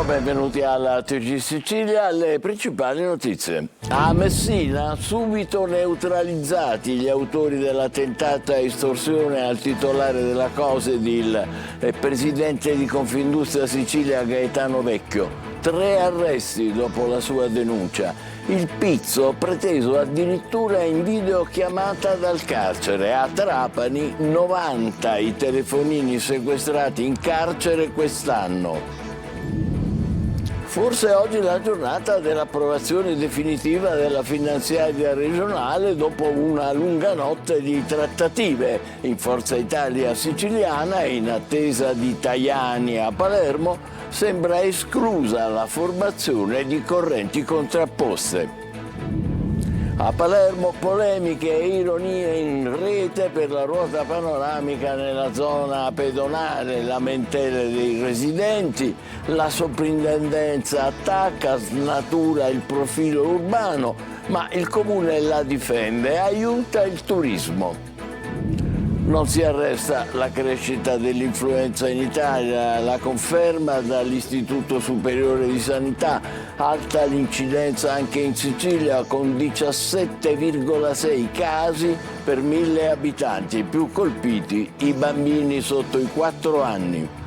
Benvenuti alla TG Sicilia, le principali notizie. A Messina subito neutralizzati gli autori della tentata estorsione al titolare della Cosedil e presidente di Confindustria Sicilia Gaetano Vecchio. 3 arresti dopo la sua denuncia. Il pizzo preteso addirittura in videochiamata dal carcere. A Trapani 90 i telefonini sequestrati in carcere quest'anno. Forse oggi è la giornata dell'approvazione definitiva della finanziaria regionale dopo una lunga notte di trattative. In Forza Italia siciliana, in attesa di Tajani a Palermo, sembra esclusa la formazione di correnti contrapposte. A Palermo polemiche e ironie in rete per la ruota panoramica nella zona pedonale, lamentele dei residenti, la soprintendenza attacca, snatura il profilo urbano, ma il comune la difende e aiuta il turismo. Non si arresta la crescita dell'influenza in Italia, la conferma dall'Istituto Superiore di Sanità, alta l'incidenza anche in Sicilia con 17,6 casi per 1000 abitanti, più colpiti i bambini sotto i 4 anni.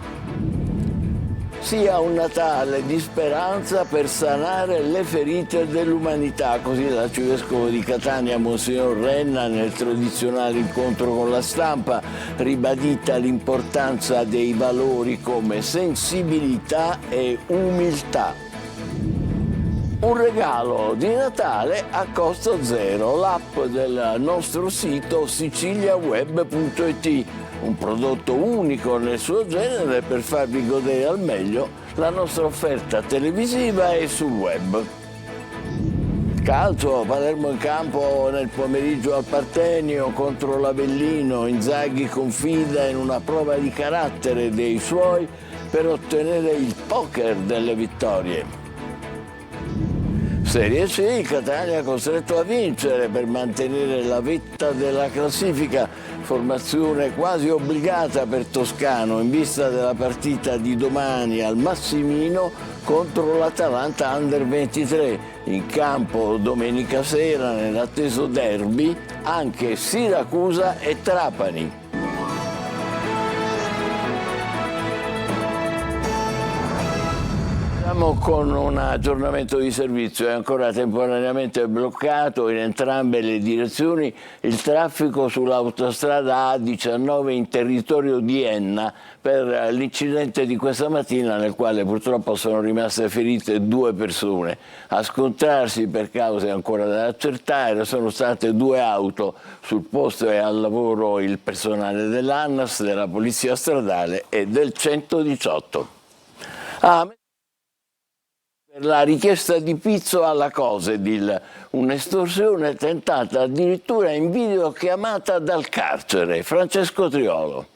Sia un Natale di speranza per sanare le ferite dell'umanità, così l'arcivescovo di Catania, Monsignor Renna, nel tradizionale incontro con la stampa, ribadita l'importanza dei valori come sensibilità e umiltà. Un regalo di Natale a costo zero, l'app del nostro sito siciliaweb.it, un prodotto unico nel suo genere per farvi godere al meglio la nostra offerta televisiva e sul web. Calcio, Palermo in campo nel pomeriggio al Partenio contro l'Avellino, Inzaghi confida in una prova di carattere dei suoi per ottenere il poker delle vittorie. Serie C, il Catania costretto a vincere per mantenere la vetta della classifica, formazione quasi obbligata per Toscano in vista della partita di domani al Massimino contro l'Atalanta Under 23. In campo domenica sera nell'atteso derby anche Siracusa e Trapani. Con un aggiornamento di servizio è ancora temporaneamente bloccato in entrambe le direzioni il traffico sull'autostrada A19 in territorio di Enna per l'incidente di questa mattina nel quale purtroppo sono rimaste ferite 2 persone. A scontrarsi per cause ancora da accertare sono state 2 auto. Sul posto è al lavoro il personale dell'ANAS, della Polizia Stradale e del 118. Per la richiesta di pizzo alla Cosedil, un'estorsione tentata addirittura in videochiamata dal carcere. Francesco Triolo.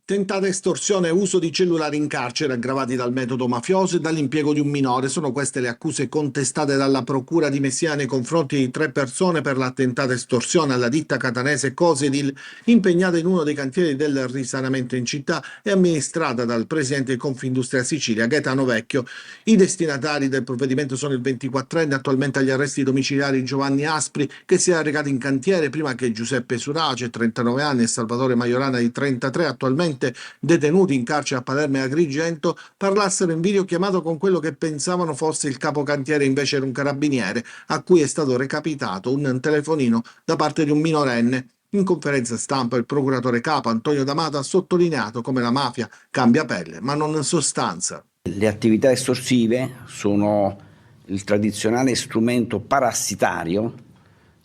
Tentata estorsione e uso di cellulari in carcere aggravati dal metodo mafioso e dall'impiego di un minore. Sono queste le accuse contestate dalla Procura di Messina nei confronti di 3 persone per la tentata estorsione alla ditta catanese Cosedil, impegnata in uno dei cantieri del risanamento in città e amministrata dal presidente di Confindustria Sicilia Gaetano Vecchio. I destinatari del provvedimento sono il 24enne, attualmente agli arresti domiciliari Giovanni Aspri, che si era recato in cantiere prima che Giuseppe Surace, 39 anni, e Salvatore Maiorana, di 33, attualmente detenuti in carcere a Palermo e Agrigento, parlassero in videochiamato con quello che pensavano fosse il capocantiere, invece era un carabiniere a cui è stato recapitato un telefonino da parte di un minorenne. In conferenza stampa il procuratore capo Antonio D'Amato ha sottolineato come la mafia cambia pelle ma non sostanza. Le attività estorsive sono il tradizionale strumento parassitario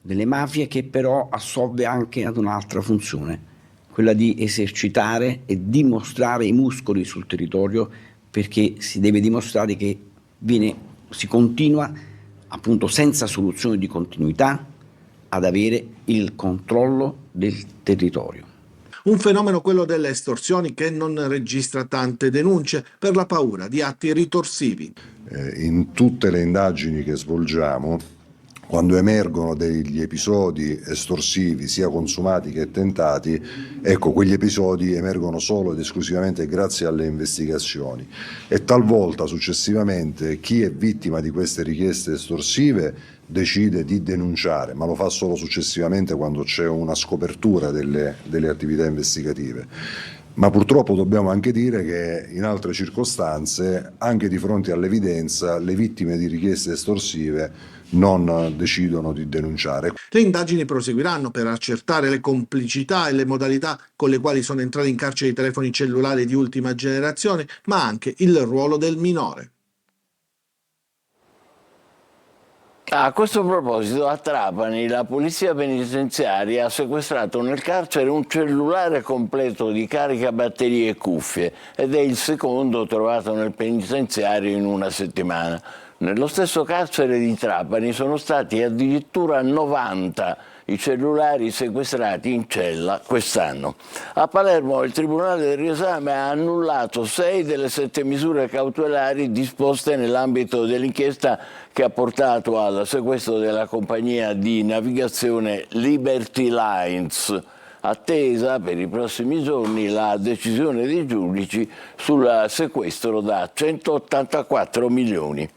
delle mafie che però assolve anche ad un'altra funzione, quella di esercitare e dimostrare i muscoli sul territorio, perché si deve dimostrare che si continua appunto senza soluzione di continuità ad avere il controllo del territorio. Un fenomeno, quello delle estorsioni, che non registra tante denunce per la paura di atti ritorsivi. In tutte le indagini che svolgiamo quando emergono degli episodi estorsivi, sia consumati che tentati, ecco, quegli episodi emergono solo ed esclusivamente grazie alle investigazioni e talvolta successivamente chi è vittima di queste richieste estorsive decide di denunciare, ma lo fa solo successivamente quando c'è una scopertura delle attività investigative. Ma purtroppo dobbiamo anche dire che in altre circostanze, anche di fronte all'evidenza, le vittime di richieste estorsive non decidono di denunciare. Le indagini proseguiranno per accertare le complicità e le modalità con le quali sono entrati in carcere i telefoni cellulari di ultima generazione, ma anche il ruolo del minore. A questo proposito, a Trapani la polizia penitenziaria ha sequestrato nel carcere un cellulare completo di caricabatterie e cuffie ed è il secondo trovato nel penitenziario in una settimana. Nello stesso carcere di Trapani sono stati addirittura 90 i cellulari sequestrati in cella quest'anno. A Palermo il Tribunale del riesame ha annullato 6 delle 7 misure cautelari disposte nell'ambito dell'inchiesta che ha portato al sequestro della compagnia di navigazione Liberty Lines. Attesa per i prossimi giorni la decisione dei giudici sul sequestro da 184 milioni.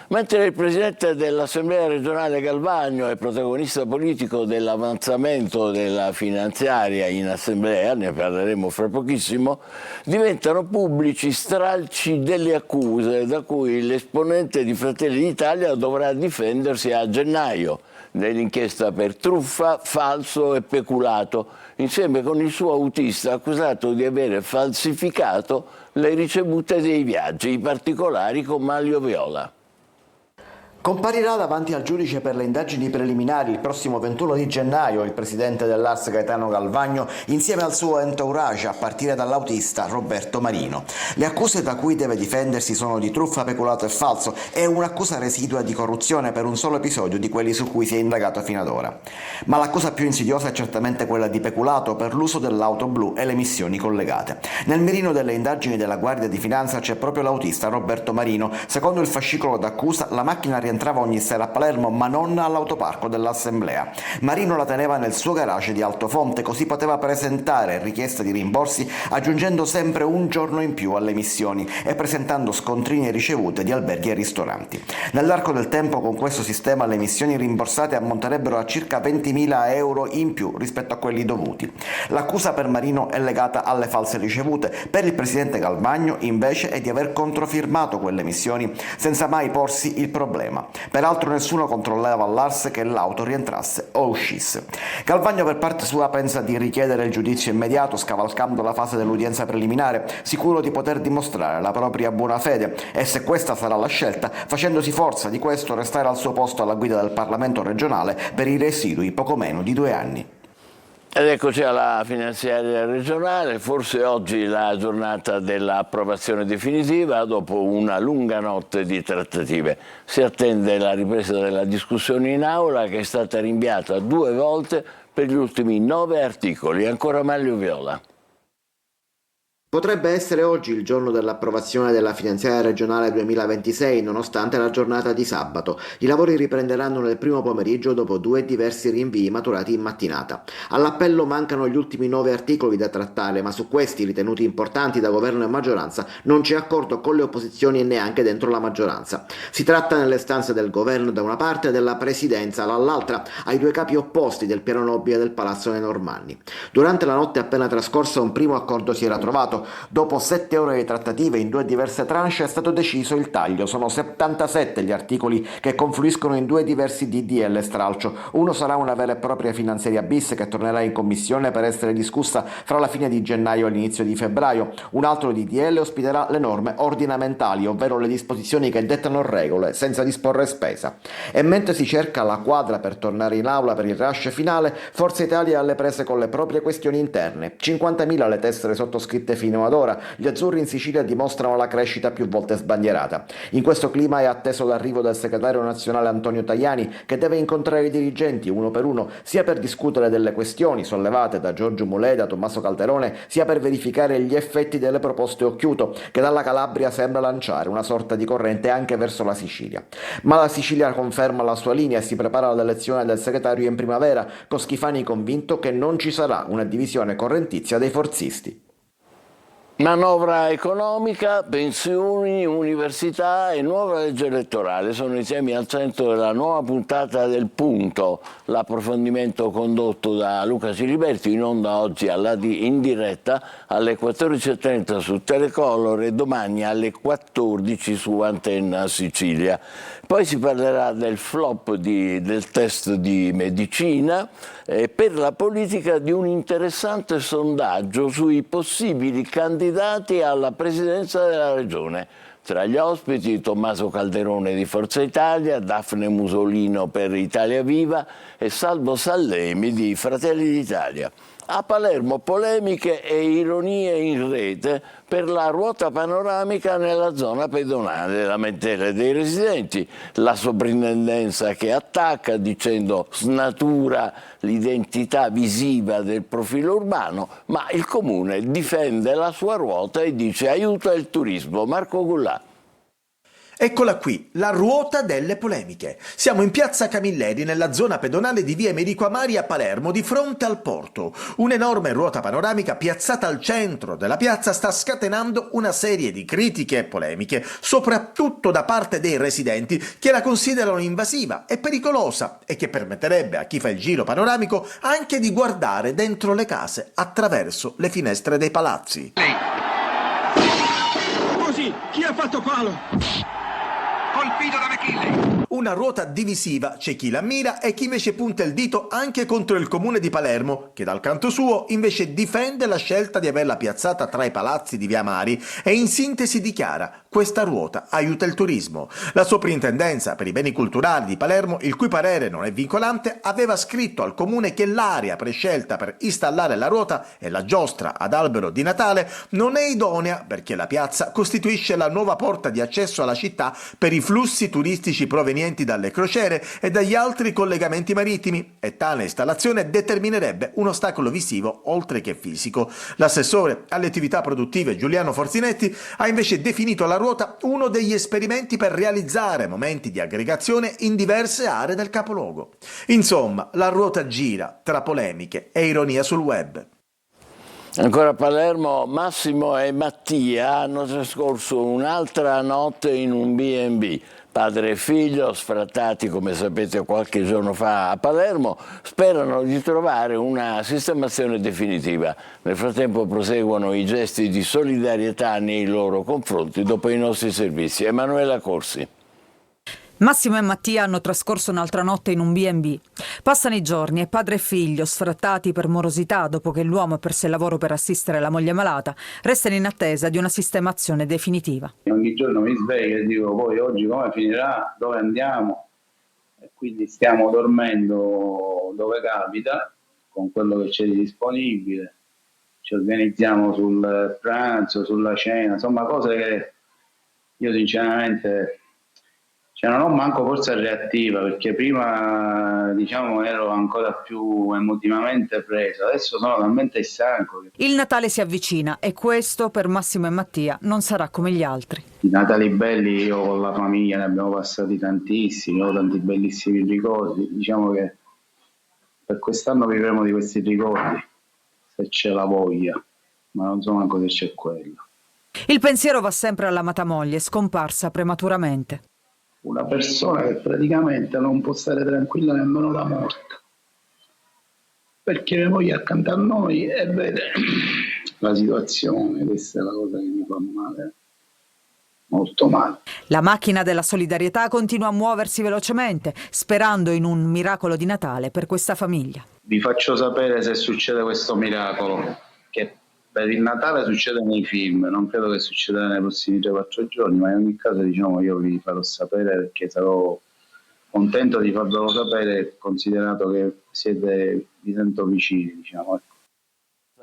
Mentre il presidente dell'Assemblea regionale Galvagno è protagonista politico dell'avanzamento della finanziaria in Assemblea, ne parleremo fra pochissimo, diventano pubblici stralci delle accuse da cui l'esponente di Fratelli d'Italia dovrà difendersi a gennaio nell'inchiesta per truffa, falso e peculato, insieme con il suo autista accusato di avere falsificato le ricevute dei viaggi, i particolari con Manlio Viola. Comparirà davanti al giudice per le indagini preliminari il prossimo 21 di gennaio il presidente dell'ARS Gaetano Galvagno insieme al suo entourage a partire dall'autista Roberto Marino. Le accuse da cui deve difendersi sono di truffa, peculato e falso e un'accusa residua di corruzione per un solo episodio di quelli su cui si è indagato fino ad ora. Ma l'accusa più insidiosa è certamente quella di peculato per l'uso dell'auto blu e le missioni collegate. Nel mirino delle indagini della Guardia di Finanza c'è proprio l'autista Roberto Marino. Secondo il fascicolo d'accusa la macchina rientrava ogni sera a Palermo ma non all'autoparco dell'Assemblea. Marino la teneva nel suo garage di Altofonte, così poteva presentare richiesta di rimborsi aggiungendo sempre un giorno in più alle missioni e presentando scontrini e ricevute di alberghi e ristoranti. Nell'arco del tempo con questo sistema le missioni rimborsate ammonterebbero a circa 20.000 euro in più rispetto a quelli dovuti. L'accusa per Marino è legata alle false ricevute, per il presidente Galvagno invece è di aver controfirmato quelle missioni senza mai porsi il problema. Peraltro nessuno controllava all'ARS che l'auto rientrasse o uscisse. Galvagno per parte sua pensa di richiedere il giudizio immediato scavalcando la fase dell'udienza preliminare, sicuro di poter dimostrare la propria buona fede e, se questa sarà la scelta, facendosi forza di questo restare al suo posto alla guida del Parlamento regionale per i residui poco meno di 2 anni. Ed eccoci alla finanziaria regionale, forse oggi la giornata dell'approvazione definitiva dopo una lunga notte di trattative. Si attende la ripresa della discussione in aula che è stata rinviata 2 volte per gli ultimi 9 articoli. Ancora Manlio Viola. Potrebbe essere oggi il giorno dell'approvazione della finanziaria regionale 2026, nonostante la giornata di sabato. I lavori riprenderanno nel primo pomeriggio dopo 2 diversi rinvii maturati in mattinata. All'appello mancano gli ultimi 9 articoli da trattare, ma su questi, ritenuti importanti da governo e maggioranza, non c'è accordo con le opposizioni e neanche dentro la maggioranza. Si tratta nelle stanze del governo da una parte e della presidenza dall'altra, ai 2 capi opposti del piano nobile del Palazzo dei Normanni. Durante la notte appena trascorsa un primo accordo si era trovato. Dopo 7 ore di trattative in 2 diverse tranche è stato deciso il taglio. Sono 77 gli articoli che confluiscono in 2 diversi DDL stralcio. Uno sarà una vera e propria finanziaria bis che tornerà in commissione per essere discussa fra la fine di gennaio e l'inizio di febbraio. Un altro DDL ospiterà le norme ordinamentali, ovvero le disposizioni che dettano regole senza disporre spesa. E mentre si cerca la quadra per tornare in aula per il rush finale, Forza Italia è alle prese con le proprie questioni interne. 50.000 le tessere sottoscritte finali fino ad ora, gli azzurri in Sicilia dimostrano la crescita più volte sbandierata. In questo clima è atteso l'arrivo del segretario nazionale Antonio Tajani, che deve incontrare i dirigenti uno per uno, sia per discutere delle questioni sollevate da Giorgio Mulè e da Tommaso Calderone, sia per verificare gli effetti delle proposte Occhiuto, che dalla Calabria sembra lanciare una sorta di corrente anche verso la Sicilia. Ma la Sicilia conferma la sua linea e si prepara all'elezione del segretario in primavera, con Schifani convinto che non ci sarà una divisione correntizia dei forzisti. Manovra economica, pensioni, università e nuova legge elettorale sono i temi al centro della nuova puntata del Punto, l'approfondimento condotto da Luca Ciliberti in onda oggi in diretta alle 14.30 su Telecolor e domani alle 14 su Antenna Sicilia. Poi si parlerà del flop del test di medicina e per la politica di un interessante sondaggio sui possibili candidati alla presidenza della regione. Tra gli ospiti Tommaso Calderone di Forza Italia, Daphne Musolino per Italia Viva e Salvo Sallemi di Fratelli d'Italia. A Palermo polemiche e ironie in rete per la ruota panoramica nella zona pedonale, lamentele dei residenti, la soprintendenza che attacca dicendo snatura l'identità visiva del profilo urbano, ma il comune difende la sua ruota e dice aiuta il turismo. Marco Gullà. Eccola qui, la ruota delle polemiche. Siamo in piazza Camilleri, nella zona pedonale di via Emerico Amari a Palermo, di fronte al porto. Un'enorme ruota panoramica piazzata al centro della piazza sta scatenando una serie di critiche e polemiche, soprattutto da parte dei residenti che la considerano invasiva e pericolosa e che permetterebbe a chi fa il giro panoramico anche di guardare dentro le case attraverso le finestre dei palazzi. Così, chi ha fatto palo? Colpito da McKinley. Una ruota divisiva, c'è chi l'ammira e chi invece punta il dito anche contro il comune di Palermo, che dal canto suo invece difende la scelta di averla piazzata tra i palazzi di via Mari e in sintesi dichiara: questa ruota aiuta il turismo. La soprintendenza per i beni culturali di Palermo, il cui parere non è vincolante, aveva scritto al comune che l'area prescelta per installare la ruota e la giostra ad albero di Natale non è idonea perché la piazza costituisce la nuova porta di accesso alla città per i flussi turistici provenienti dalle crociere e dagli altri collegamenti marittimi e tale installazione determinerebbe un ostacolo visivo oltre che fisico. L'assessore alle attività produttive Giuliano Forzinetti ha invece definito la ruota uno degli esperimenti per realizzare momenti di aggregazione in diverse aree del capoluogo. Insomma, la ruota gira tra polemiche e ironia sul web. Ancora a Palermo, Massimo e Mattia hanno trascorso un'altra notte in un B&B. Padre e figlio, sfrattati come sapete qualche giorno fa a Palermo, sperano di trovare una sistemazione definitiva. Nel frattempo proseguono i gesti di solidarietà nei loro confronti dopo i nostri servizi. Emanuela Corsi. Massimo e Mattia hanno trascorso un'altra notte in un B&B. Passano i giorni e padre e figlio, sfrattati per morosità dopo che l'uomo ha perso il lavoro per assistere la moglie malata, restano in attesa di una sistemazione definitiva. Ogni giorno mi sveglio e dico poi oggi come finirà, dove andiamo, e quindi stiamo dormendo dove capita, con quello che c'è di disponibile, ci organizziamo sul pranzo, sulla cena, insomma cose che io sinceramente... non ho manco forza reattiva, perché prima diciamo ero ancora più emotivamente preso, adesso sono talmente stanco. Il Natale si avvicina e questo per Massimo e Mattia non sarà come gli altri. I Natali belli io con la famiglia ne abbiamo passati tantissimi, ho tanti bellissimi ricordi, diciamo che per quest'anno vivremo di questi ricordi, se c'è la voglia, ma non so manco se c'è quello. Il pensiero va sempre all'amata moglie, scomparsa prematuramente. Una persona che praticamente non può stare tranquilla nemmeno la morte, perché mia moglie è accanto a noi e vede la situazione. Questa è la cosa che mi fa male, molto male. La macchina della solidarietà continua a muoversi velocemente, sperando in un miracolo di Natale per questa famiglia. Vi faccio sapere se succede questo miracolo, che per il Natale succede nei film, non credo che succeda nei prossimi 3-4 giorni, ma in ogni caso diciamo io vi farò sapere, perché sarò contento di farvelo sapere, considerato che vi sento vicini, diciamo.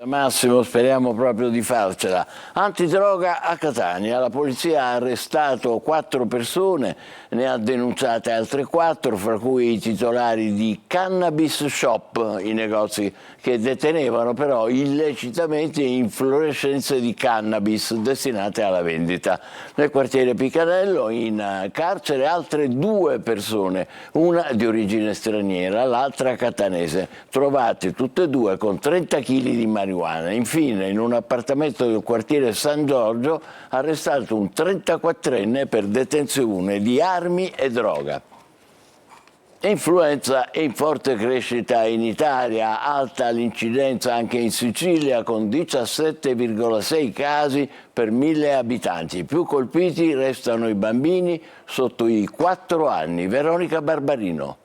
Massimo, speriamo proprio di farcela. Antidroga a Catania. La polizia ha arrestato 4 persone, ne ha denunciate altre 4, fra cui i titolari di Cannabis Shop, i negozi che detenevano però illecitamente inflorescenze di cannabis destinate alla vendita. Nel quartiere Picanello in carcere altre 2 persone, una di origine straniera, l'altra catanese, trovate tutte e 2 con 30 kg di marijuana. Infine, in un appartamento del quartiere San Giorgio, arrestato un 34enne per detenzione di armi e droga. Influenza in forte crescita in Italia, alta l'incidenza anche in Sicilia con 17,6 casi per 1000 abitanti. I più colpiti restano i bambini sotto i 4 anni. Veronica Barbarino.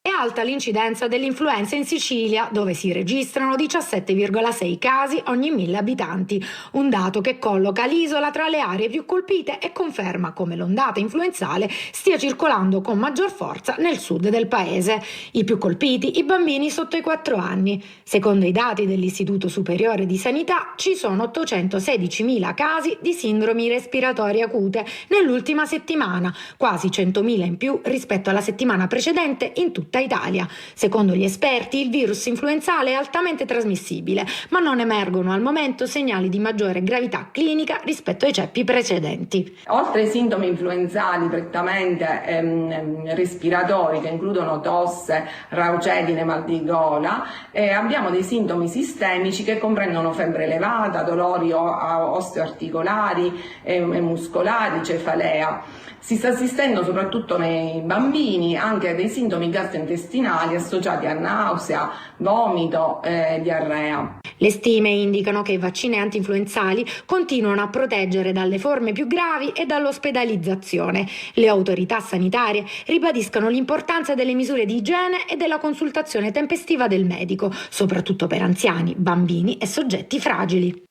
È alta l'incidenza dell'influenza in Sicilia, dove si registrano 17,6 casi ogni 1000 abitanti, un dato che colloca l'isola tra le aree più colpite e conferma come l'ondata influenzale stia circolando con maggior forza nel sud del paese. I più colpiti, i bambini sotto i 4 anni. Secondo i dati dell'Istituto Superiore di Sanità, ci sono 816.000 casi di sindromi respiratorie acute nell'ultima settimana, quasi 100.000 in più rispetto alla settimana precedente in tutta Italia. Secondo gli esperti, il virus influenzale è altamente trasmissibile, ma non emergono al momento segnali di maggiore gravità clinica rispetto ai ceppi precedenti. Oltre ai sintomi influenzali prettamente respiratori, che includono tosse, raucedine, mal di gola, abbiamo dei sintomi sistemici che comprendono febbre elevata, dolori osteoarticolari e muscolari, cefalea. Si sta assistendo soprattutto nei bambini anche a dei sintomi gastrointestinali associati a nausea, vomito e diarrea. Le stime indicano che i vaccini antinfluenzali continuano a proteggere dalle forme più gravi e dall'ospedalizzazione. Le autorità sanitarie ribadiscono l'importanza delle misure di igiene e della consultazione tempestiva del medico, soprattutto per anziani, bambini e soggetti fragili.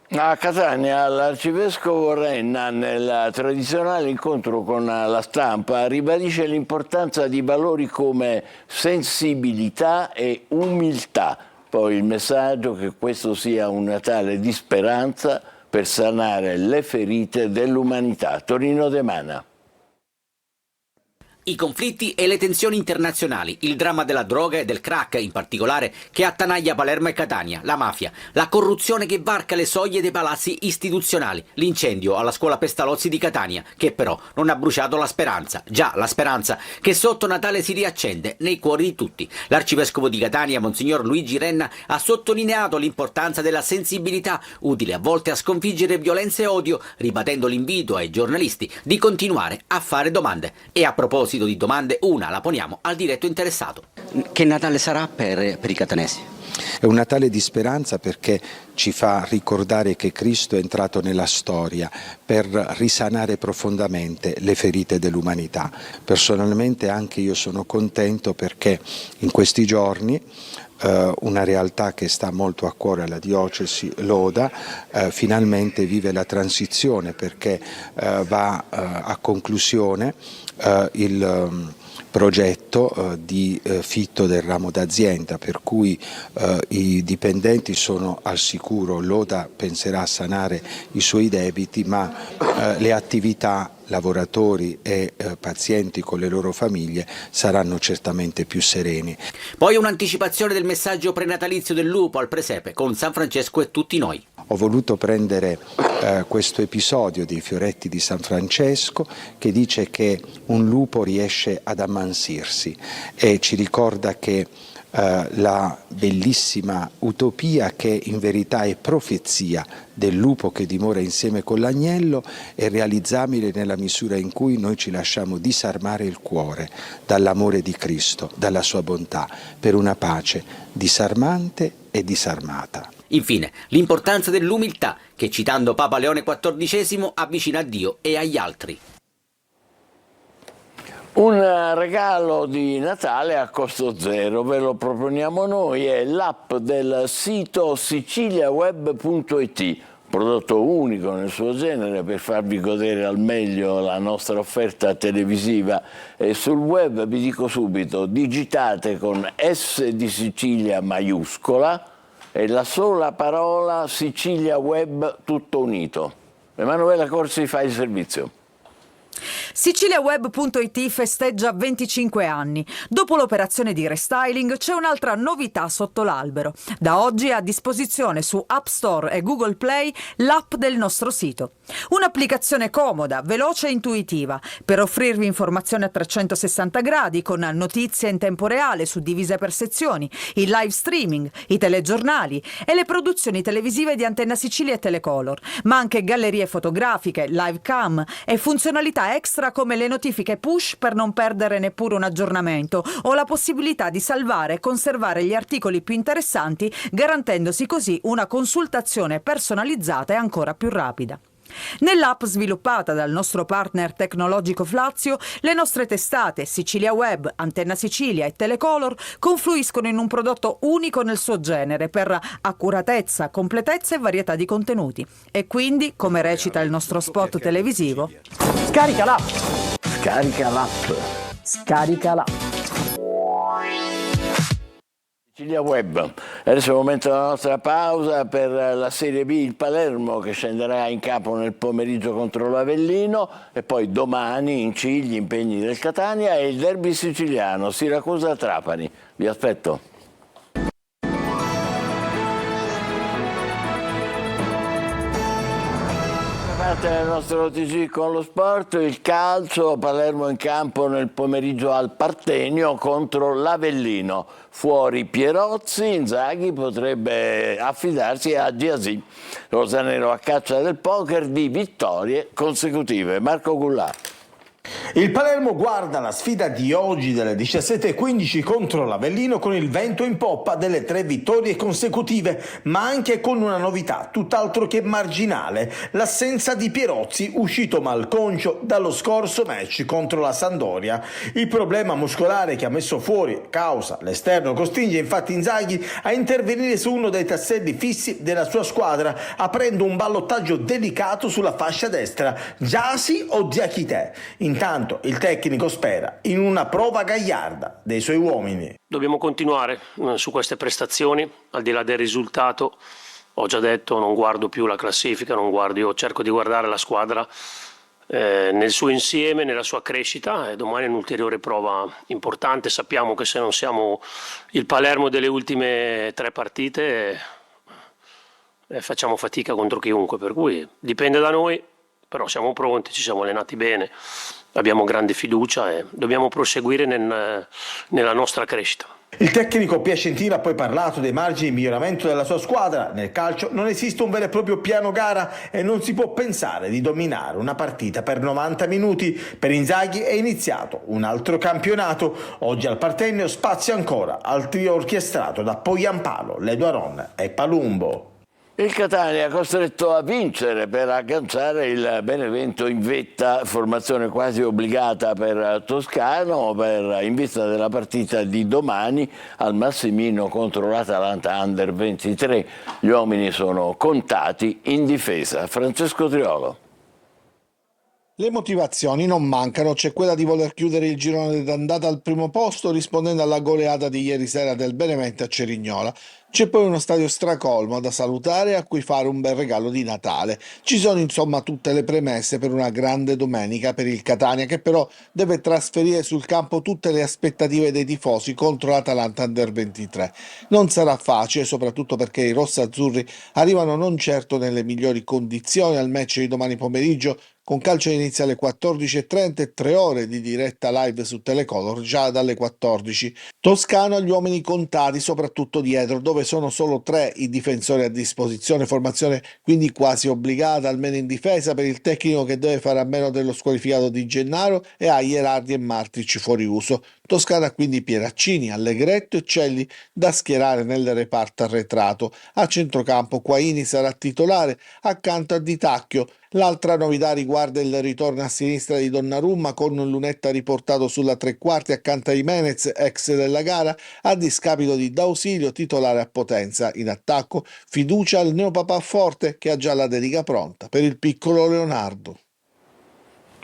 A Catania l'arcivescovo Renna, nel tradizionale incontro con la stampa, ribadisce l'importanza di valori come sensibilità e umiltà. Poi il messaggio che questo sia un Natale di speranza per sanare le ferite dell'umanità. Torino De Mana. I conflitti e le tensioni internazionali, il dramma della droga e del crack in particolare che attanaglia Palermo e Catania, la mafia, la corruzione che varca le soglie dei palazzi istituzionali, l'incendio alla scuola Pestalozzi di Catania che però non ha bruciato la speranza, già la speranza che sotto Natale si riaccende nei cuori di tutti. L'arcivescovo di Catania, Monsignor Luigi Renna, ha sottolineato l'importanza della sensibilità, utile a volte a sconfiggere violenza e odio, ribadendo l'invito ai giornalisti di continuare a fare domande. E a proposito di domande, una la poniamo al diretto interessato. Che Natale sarà per i catanesi? È un Natale di speranza perché ci fa ricordare che Cristo è entrato nella storia per risanare profondamente le ferite dell'umanità. Personalmente anche io sono contento perché in questi giorni una realtà che sta molto a cuore alla diocesi, Loda, finalmente vive la transizione perché va a conclusione il progetto di fitto del ramo d'azienda, per cui i dipendenti sono al sicuro, Loda penserà a sanare i suoi debiti, ma le attività, lavoratori e pazienti con le loro famiglie saranno certamente più sereni. Poi un'anticipazione del messaggio prenatalizio del lupo al presepe con San Francesco e tutti noi. Ho voluto prendere questo episodio dei fioretti di San Francesco che dice che un lupo riesce ad ammansirsi e ci ricorda che la bellissima utopia che in verità è profezia del lupo che dimora insieme con l'agnello è realizzabile nella misura in cui noi ci lasciamo disarmare il cuore dall'amore di Cristo, dalla sua bontà, per una pace disarmante e disarmata. Infine, l'importanza dell'umiltà che, citando Papa Leone XIV, avvicina a Dio e agli altri. Un regalo di Natale a costo zero, ve lo proponiamo noi, è l'app del sito siciliaweb.it, prodotto unico nel suo genere per farvi godere al meglio la nostra offerta televisiva. E sul web, vi dico subito, digitate con S di Sicilia maiuscola è la sola parola Sicilia Web tutto unito. Emanuela Corsi fa il servizio. Siciliaweb.it festeggia 25 anni. Dopo l'operazione di restyling c'è un'altra novità sotto l'albero. Da oggi è a disposizione su App Store e Google Play l'app del nostro sito. Un'applicazione comoda, veloce e intuitiva per offrirvi informazioni a 360 gradi con notizie in tempo reale suddivise per sezioni, il live streaming, i telegiornali e le produzioni televisive di Antenna Sicilia e Telecolor, ma anche gallerie fotografiche, live cam e funzionalità extra come le notifiche push per non perdere neppure un aggiornamento o la possibilità di salvare e conservare gli articoli più interessanti, garantendosi così una consultazione personalizzata e ancora più rapida. Nell'app sviluppata dal nostro partner tecnologico Flazio, le nostre testate Sicilia Web, Antenna Sicilia e Telecolor confluiscono in un prodotto unico nel suo genere per accuratezza, completezza e varietà di contenuti. E quindi, come recita il nostro spot televisivo, Scarica l'app! Scarica l'app! Scarica l'app! Sicilia Web. Adesso è il momento della nostra pausa per la Serie B, il Palermo che scenderà in campo nel pomeriggio contro l'Avellino e poi domani in C gli impegni del Catania e il derby siciliano Siracusa-Trapani. Vi aspetto. Parte del nostro TG con lo sport, il calcio, Palermo in campo nel pomeriggio al Partenio contro l'Avellino. Fuori Pierozzi, Inzaghi potrebbe affidarsi a Giasì. Rosanero a caccia del poker di vittorie consecutive. Marco Goulart. Il Palermo guarda la sfida di oggi delle 17:15 contro l'Avellino con il vento in poppa delle 3 vittorie consecutive, ma anche con una novità tutt'altro che marginale, l'assenza di Pierozzi, uscito malconcio dallo scorso match contro la Sampdoria. Il problema muscolare che ha messo fuori causa l'esterno costringe infatti Inzaghi a intervenire su uno dei tasselli fissi della sua squadra, aprendo un ballottaggio delicato sulla fascia destra, Giasi o Diakité. Intanto il tecnico spera in una prova gagliarda dei suoi uomini. Dobbiamo continuare su queste prestazioni, al di là del risultato. Ho già detto, non guardo più la classifica, io cerco di guardare la squadra nel suo insieme, nella sua crescita, e domani è un'ulteriore prova importante. Sappiamo che se non siamo il Palermo delle ultime 3 partite facciamo fatica contro chiunque, per cui dipende da noi, però siamo pronti, ci siamo allenati bene. Abbiamo grande fiducia e dobbiamo proseguire nella nostra crescita. Il tecnico piacentino ha poi parlato dei margini di miglioramento della sua squadra. Nel calcio non esiste un vero e proprio piano gara e non si può pensare di dominare una partita per 90 minuti. Per Inzaghi è iniziato un altro campionato. Oggi al Partenio spazio ancora al trio orchestrato da Poyampalo, Leduaron e Palumbo. Il Catania è costretto a vincere per agganciare il Benevento in vetta, formazione quasi obbligata per Toscano in vista della partita di domani al Massimino contro l'Atalanta Under 23. Gli uomini sono contati in difesa. Francesco Triolo. Le motivazioni non mancano, c'è quella di voler chiudere il girone d'andata al primo posto rispondendo alla goleata di ieri sera del Benevento a Cerignola. C'è poi uno stadio stracolmo da salutare e a cui fare un bel regalo di Natale. Ci sono insomma tutte le premesse per una grande domenica per il Catania, che però deve trasferire sul campo tutte le aspettative dei tifosi contro l'Atalanta Under 23. Non sarà facile, soprattutto perché i rossazzurri arrivano non certo nelle migliori condizioni al match di domani pomeriggio, con calcio inizia alle 14:30 e 3 ore di diretta live su Telecolor già dalle 14. Toscano ha gli uomini contati soprattutto dietro, dove sono solo 3 i difensori a disposizione, formazione quindi quasi obbligata, almeno in difesa, per il tecnico che deve fare a meno dello squalificato Di Gennaro e ha Ierardi e Martic fuori uso. Toscana quindi Pieraccini, Allegretto e Celli da schierare nel reparto arretrato. A centrocampo Quaini sarà titolare accanto a Di Tacchio. L'altra novità riguarda il ritorno a sinistra di Donnarumma con Lunetta riportato sulla 3/4 accanto a Jimenez, ex della gara, a discapito di D'Ausilio, titolare a Potenza. In attacco fiducia al neopapà forte che ha già la dedica pronta per il piccolo Leonardo.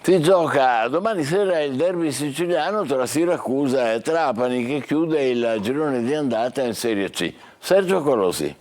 Si gioca domani sera il derby siciliano tra Siracusa e Trapani che chiude il girone di andata in Serie C. Sergio Colosi.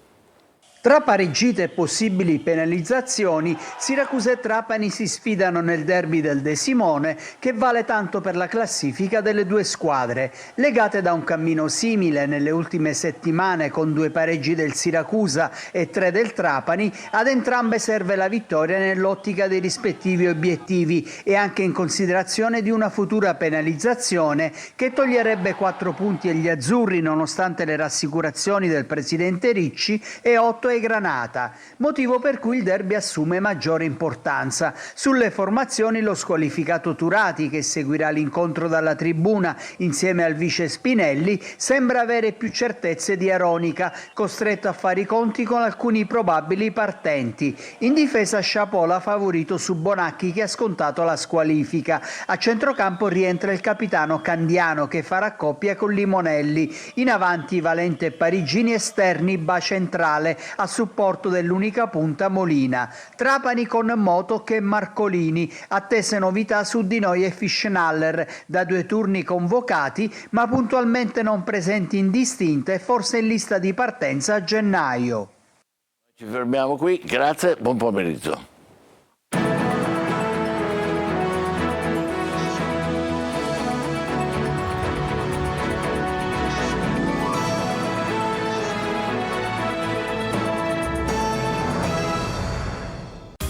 Tra pareggite e possibili penalizzazioni, Siracusa e Trapani si sfidano nel derby del De Simone, che vale tanto per la classifica delle due squadre. Legate da un cammino simile nelle ultime settimane, con 2 pareggi del Siracusa e 3 del Trapani, ad entrambe serve la vittoria nell'ottica dei rispettivi obiettivi e anche in considerazione di una futura penalizzazione che toglierebbe 4 punti agli azzurri, nonostante le rassicurazioni del presidente Ricci, e 8 ai Granata, motivo per cui il derby assume maggiore importanza. Sulle formazioni lo squalificato Turati, che seguirà l'incontro dalla tribuna insieme al vice Spinelli, sembra avere più certezze di Aronica, costretto a fare i conti con alcuni probabili partenti. In difesa Sciapola favorito su Bonacchi, che ha scontato la squalifica. A centrocampo rientra il capitano Candiano, che farà coppia con Limonelli. In avanti Valente e Parigini, esterni Ba centrale a supporto dell'unica punta Molina. Trapani con Moto e Marcolini, attese novità su Di Noi e Fischnaller, da 2 turni convocati ma puntualmente non presenti in distinta e forse in lista di partenza a gennaio. Ci fermiamo qui, grazie, buon pomeriggio.